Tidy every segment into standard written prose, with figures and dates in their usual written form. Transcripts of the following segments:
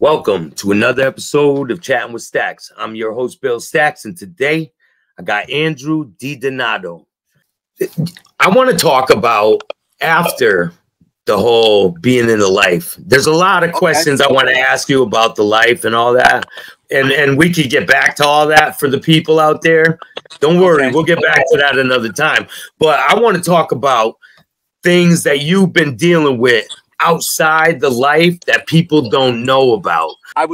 Welcome to another episode of Chatting with Staxx. I'm your host, Bill-Staxx, and today I got Andrew Didonto. I want to talk about after the whole being in the life. There's a lot of questions I want to ask you about the life and all that, and we could get back to all that for the people out there. Don't worry, we'll get back to that another time. But I want to talk about things that you've been dealing with outside the life that people don't know about. I've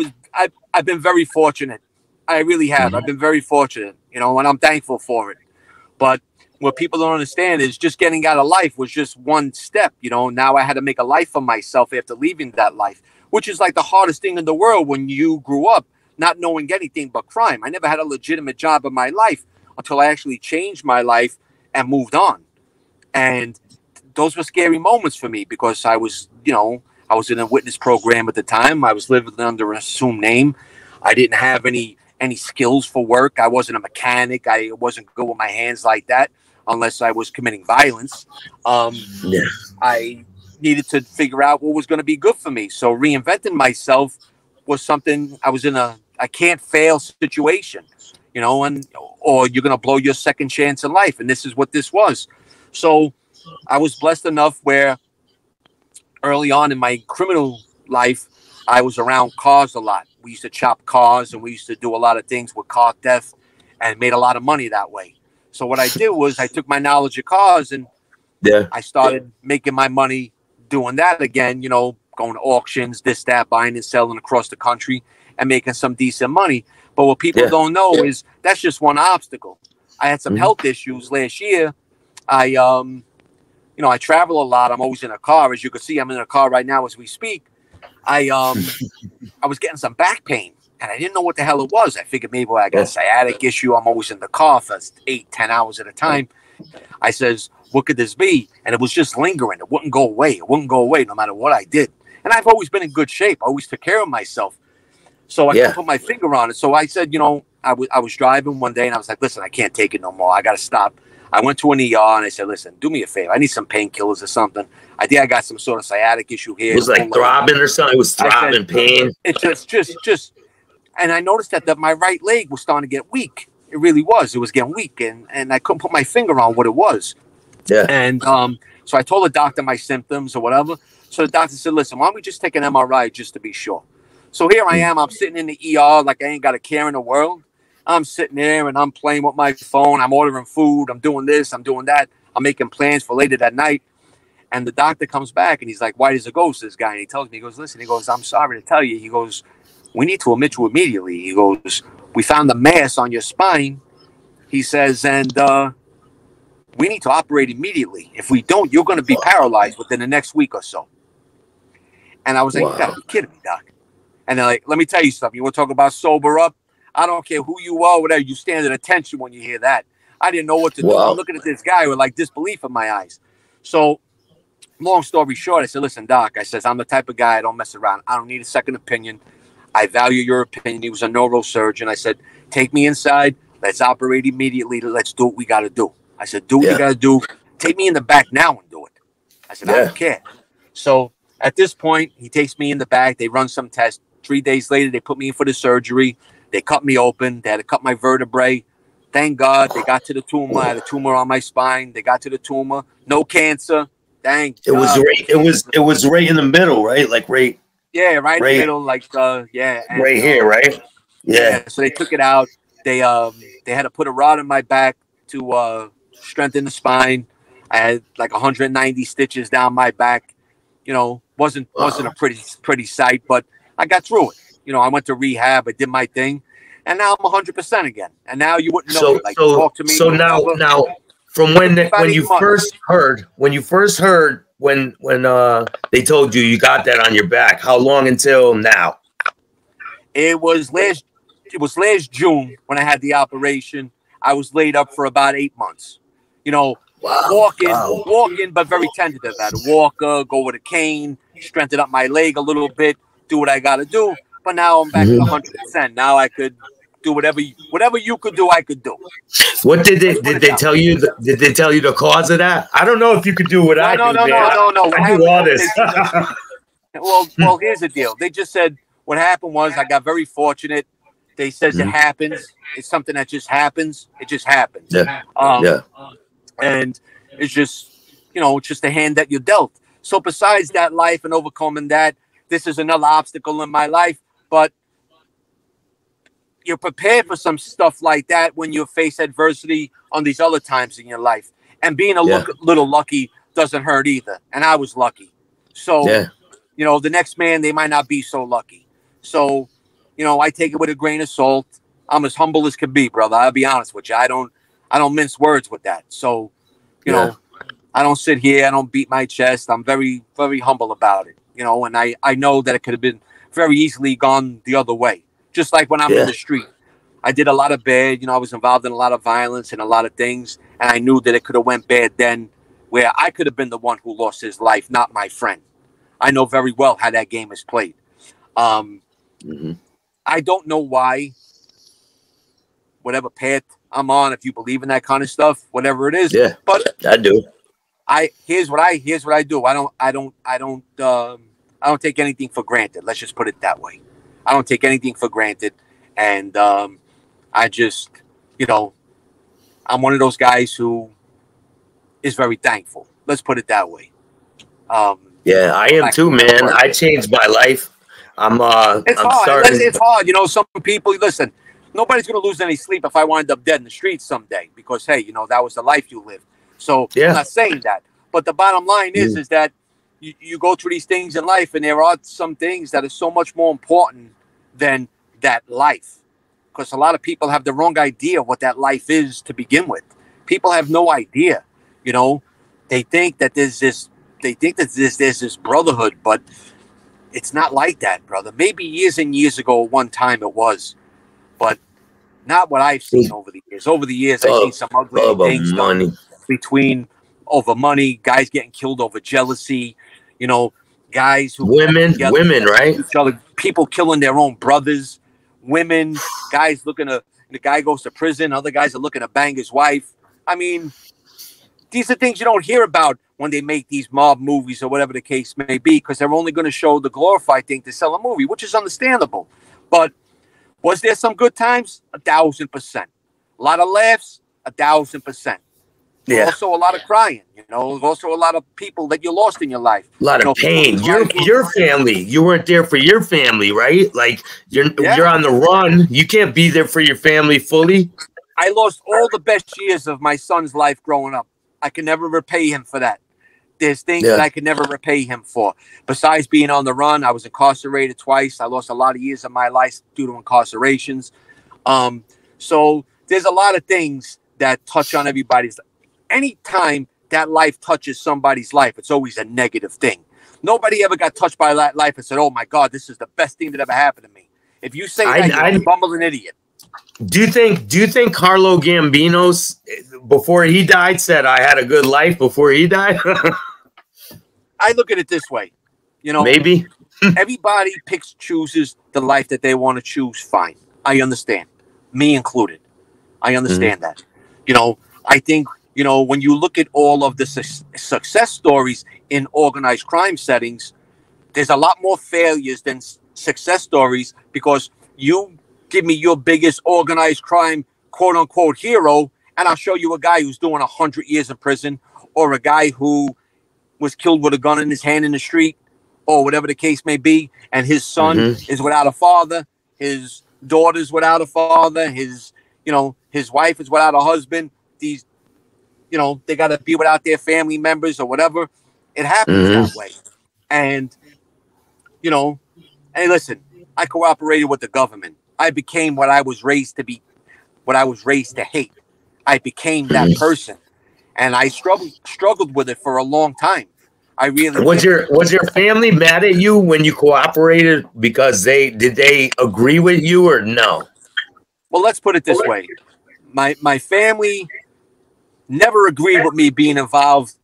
been very fortunate. I really have. I've been very fortunate, you know, and I'm thankful for it. But what people don't understand is just getting out of life was just one step. You know, now I had to make a life for myself after leaving that life, which is like the hardest thing in the world when you grew up not knowing anything but crime. I never had a legitimate job in my life until I actually changed my life and moved on. And those were scary moments for me because I was, you know, I was in a witness program at the time. I was living under an assumed name. I didn't have any skills for work. I wasn't a mechanic. I wasn't good with my hands like that unless I was committing violence. I needed to figure out what was going to be good for me. So reinventing myself was something. I was in a I can't fail situation, you know, or you're going to blow your second chance in life. And this is what this was. So I was blessed enough where early on in my criminal life, I was around cars a lot. We used to chop cars and we used to do a lot of things with car theft and made a lot of money that way. So what I did was I took my knowledge of cars and I started making my money doing that again, you know, going to auctions, this, that, buying and selling across the country and making some decent money. But what people don't know is that's just one obstacle. I had some health issues last year. You know, I travel a lot. I'm always in a car. As you can see, I'm in a car right now as we speak. I was getting some back pain, and I didn't know what the hell it was. I figured maybe I got a sciatic issue. I'm always in the car for 8-10 hours at a time. I says, what could this be? And it was just lingering. It wouldn't go away. It wouldn't go away no matter what I did. And I've always been in good shape. I always took care of myself. So I couldn't put my finger on it. So I said, you know, I was driving one day, and I was like, listen, I can't take it no more. I got to stop. I went to an ER and I said, listen, do me a favor. I need some painkillers or something. I think I got some sort of sciatic issue here. It was like throbbing or something. It was throbbing pain. It just, and I noticed that my right leg was starting to get weak. It really was. It was getting weak. And I couldn't put my finger on what it was. And so I told the doctor my symptoms or whatever. So the doctor said, listen, why don't we just take an MRI just to be sure? So here I am. I'm sitting in the ER like I ain't got a care in the world. I'm sitting there and I'm playing with my phone. I'm ordering food. I'm doing this. I'm doing that. I'm making plans for later that night. And the doctor comes back and he's like, why does it go to this guy? And he tells me, he goes, listen, he goes, I'm sorry to tell you. He goes, we need to admit you immediately. He goes, we found the mass on your spine. He says, and we need to operate immediately. If we don't, you're going to be paralyzed within the next week or so. And I was like, you got to be kidding me, doc. And they're like, let me tell you something. You want to talk about sober up? I don't care who you are, whatever. You stand at attention when you hear that. I didn't know what to do. I'm looking at this guy with like disbelief in my eyes. So long story short, I said, listen, doc, I says, I'm the type of guy I don't mess around. I don't need a second opinion. I value your opinion. He was a neurosurgeon. I said, take me inside. Let's operate immediately. Let's do what we got to do. I said, do what you got to do. Take me in the back now and do it. I said, I don't care. So at this point, he takes me in the back. They run some tests. 3 days later, they put me in for the surgery. They cut me open. They had to cut my vertebrae. Thank God they got to the tumor. I had a tumor on my spine. They got to the tumor. No cancer. Thank God. It was right in the middle, right? Like right in the middle, like and, right here, right? Yeah. So they took it out. They had to put a rod in my back to strengthen the spine. I had like 190 stitches down my back. You know, wasn't a pretty sight, but I got through it. You know, I went to rehab. I did my thing, and now I'm 100% again. And now you wouldn't know. Talk to me. So now, from when you first heard when they told you got that on your back, how long until now? It was last June when I had the operation. I was laid up for about 8 months. You know, walking, but very tentative. I had a walker, go with a cane, strengthen up my leg a little bit, do what I got to do. But now I'm back to 100%. Now I could do whatever you could do, I could do. What did they tell you? Did they tell you the cause of that? I don't know if you could do what I do. No. I do all this. Well, here's the deal. They just said, what happened was I got very fortunate. They says it happens. It's something that just happens. It just happens. Yeah. And it's just, you know, it's just the hand that you're dealt. So besides that life and overcoming that, this is another obstacle in my life. But you're prepared for some stuff like that when you face adversity on these other times in your life. And being a little lucky doesn't hurt either. And I was lucky. So, you know, the next man, they might not be so lucky. So, you know, I take it with a grain of salt. I'm as humble as can be, brother. I'll be honest with you. I don't mince words with that. So, you know, I don't sit here. I don't beat my chest. I'm very, very humble about it. You know, and I know that it could have been very easily gone the other way. Just like when I'm in the street. I did a lot of bad. You know, I was involved in a lot of violence and a lot of things. And I knew that it could have went bad then, where I could have been the one who lost his life, not my friend. I know very well how that game is played. I don't know why, whatever path I'm on, if you believe in that kind of stuff, whatever it is. Yeah, but I do. Here's what I do. I don't take anything for granted. Let's just put it that way. I don't take anything for granted. And I just, you know, I'm one of those guys who is very thankful. Let's put it that way. Yeah, I am too, man. I changed my life. It's hard. It's hard. You know, some people, listen, nobody's going to lose any sleep if I wind up dead in the streets someday because, hey, you know, that was the life you lived. So I'm not saying that. But the bottom line is that you go through these things in life, and there are some things that are so much more important than that life. Because a lot of people have the wrong idea of what that life is to begin with. People have no idea. You know, they think that there's this brotherhood, but it's not like that, brother. Maybe years and years ago, one time it was, but not what I've seen over the years. Over the years, I've seen some ugly things done between over money, guys getting killed over jealousy, you know, guys who women, right? Each other, people killing their own brothers, women, guys the guy goes to prison, other guys are looking to bang his wife. I mean, these are things you don't hear about when they make these mob movies or whatever the case may be, because they're only going to show the glorified thing to sell a movie, which is understandable. But was there some good times? 1,000%. A lot of laughs? 1,000%. Yeah. Also a lot of crying, you know, also a lot of people that you lost in your life. A lot of pain. Your family, you weren't there for your family, right? Like you're on the run. You can't be there for your family fully. I lost all the best years of my son's life growing up. I can never repay him for that. There's things that I can never repay him for. Besides being on the run, I was incarcerated twice. I lost a lot of years of my life due to incarcerations. So there's a lot of things that touch on everybody's. Anytime that life touches somebody's life, it's always a negative thing. Nobody ever got touched by that life and said, "Oh my God, this is the best thing that ever happened to me." If you say that, you're a bumbling idiot. Do you think Carlo Gambino, before he died, said I had a good life before he died? I look at it this way, you know, maybe everybody chooses the life that they want to choose. Fine. I understand, me included. I understand that, you know, I think, you know, when you look at all of the success stories in organized crime settings, there's a lot more failures than success stories, because you give me your biggest organized crime, quote unquote, hero, and I'll show you a guy who's doing 100 years in prison, or a guy who was killed with a gun in his hand in the street, or whatever the case may be, and his son is without a father, his daughter's without a father, his wife is without a husband. These, you know, they got to be without their family members or whatever. It happens that way. And, you know, hey, listen, I cooperated with the government. I became what I was raised to be, what I was raised to hate. I became that person. And I struggled with it for a long time. I really was your family mad at you when you cooperated because did they agree with you or no? Well, let's put it this way. My family never agreed with me being involved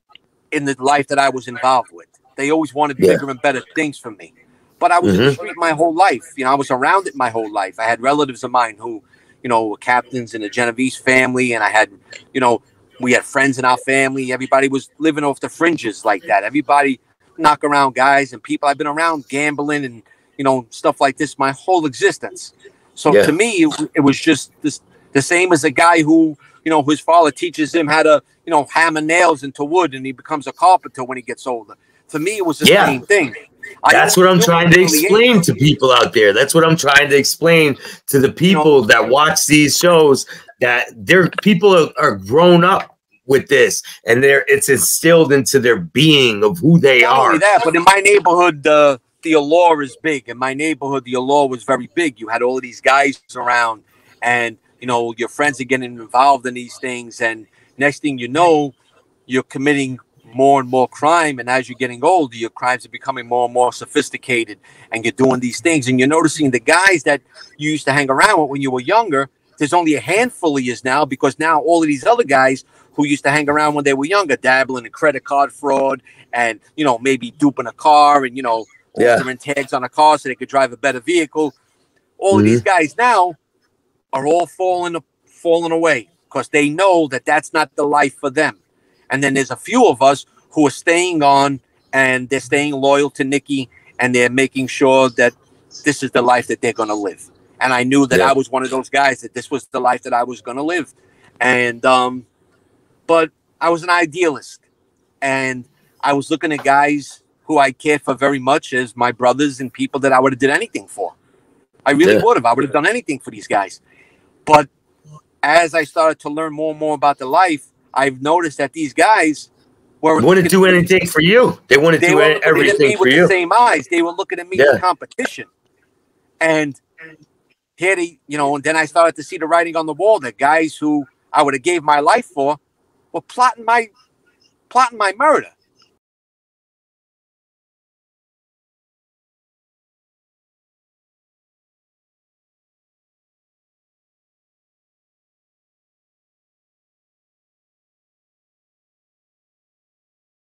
in the life that I was involved with. They always wanted bigger and better things from me. But I was in the street my whole life. You know, I was around it my whole life. I had relatives of mine who, you know, were captains in the Genovese family, and I had, you know, we had friends in our family. Everybody was living off the fringes like that. Everybody knock around guys and people. I've been around gambling and stuff like this my whole existence. So to me, it was just the same as a guy who, his father teaches him how to, hammer nails into wood, and he becomes a carpenter when he gets older. For me, it was the same thing. That's what I'm trying to explain to people out there. That's what I'm trying to explain to the people that watch these shows, that people are grown up with this, and it's instilled into their being of who they are. Not only that, but in my neighborhood, the allure is big. In my neighborhood, the allure was very big. You had all of these guys around, and your friends are getting involved in these things, and next thing you know, you're committing more and more crime, and as you're getting older, your crimes are becoming more and more sophisticated, and you're doing these things, and you're noticing the guys that you used to hang around with when you were younger, there's only a handful of years now, because now all of these other guys who used to hang around when they were younger, dabbling in credit card fraud, and maybe duping a car, and altering tags on a car so they could drive a better vehicle. All of these guys now are all falling away, because they know that that's not the life for them. And then there's a few of us who are staying on, and they're staying loyal to Nikki, and they're making sure that this is the life that they're going to live. And I knew that I was one of those guys, that this was the life that I was going to live. And but I was an idealist, and I was looking at guys who I cared for very much as my brothers, and people that I would have did anything for. I really would have. I would have done anything for these guys. But as I started to learn more and more about the life, I've noticed that these guys wouldn't do anything for you. They wouldn't do everything for you. The same eyes. They were looking at me as competition. And here and then I started to see the writing on the wall that guys who I would have gave my life for were plotting my murder.